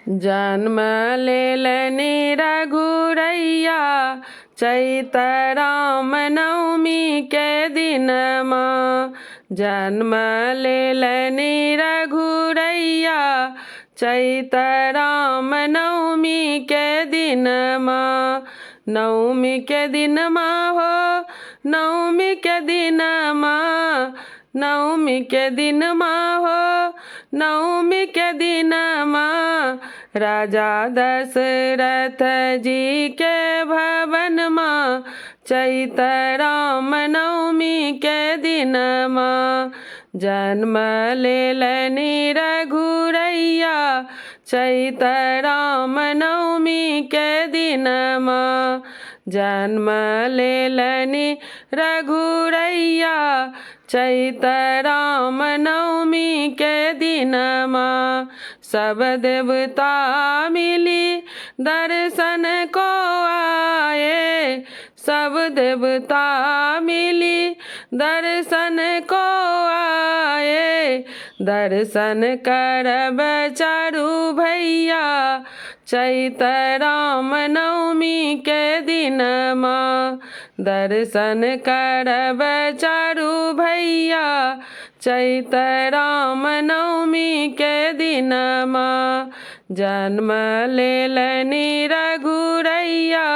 जन्म लेलनि रघुरैया चैत राम नवमी के दिनमा। जन्म लेलनि रघुरैया चैत राम नवमी के दिनमा। नवमी के दिनमा हो नवमी के दिनमा। नवमी के दिनमा हो नवमी के दिनमा। राजा दशरथ जी के भवन माँ चैत राम नवमी के दिनमा। जन्म लेलनि रघुरैया चैत राम नवमी के दिनमा। जन्म लेलनि रघुरैया चैत राम नवमी के दिनमा। सब देवता मिली दर्शन को आए। सब देवता मिली दर्शन को आए। दर्शन करब चारू भैया चैत राम नवमी के दिनमा। दर्शन करब चारू भैया चैत राम नवमी के दिनमा। जन्म लेलनि रघुरैया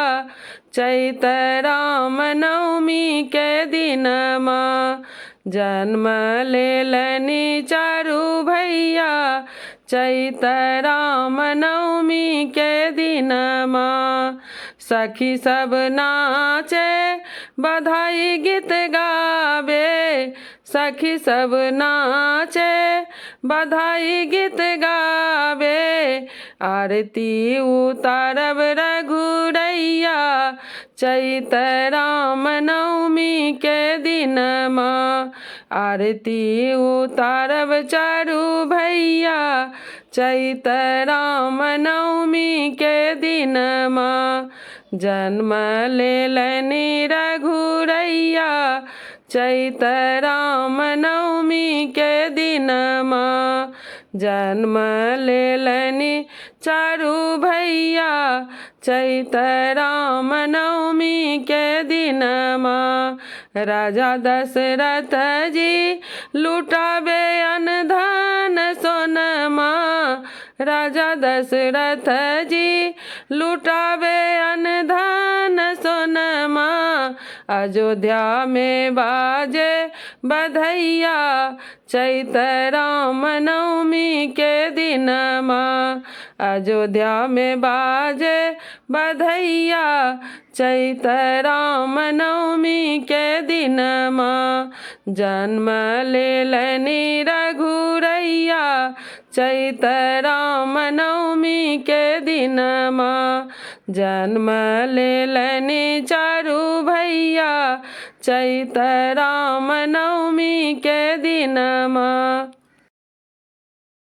चैत राम नवमी के दिनमा। जन्म लेलनि चारू भैया चैत राम नवमी के दिनमा। सखी सब नाचे बधाई गीत गावे। सखी सब नाचे बधाई गीत गावे। आरती उतारब रघुरैया चैत राम नवमी के दिनमा। आरती उतारब चारू भैया चैत राम नवमी के दिनमा। जन्म लेलनि रघुरैया चैत राम नवमी के दिनमा। जन्म लेलनि चारू भैया चैत राम नवमी के दिनमा। राजा दशरथ जी लुटाबे अन्न धन सोनमा। राजा दशरथ जी लुटाबे अन्न धन सोनमा। अयोध्या में बाजे बधैया चैत राम नवमी के दिनमा। अयोध्या में बाजे बधैया चैत राम नवमी के दिनमा। जन्म लेलनि रघुरैया चैत राम नवमी के दिनमा। जन्म लेलनि चारू भैया चैत राम नवमी के दिनमा।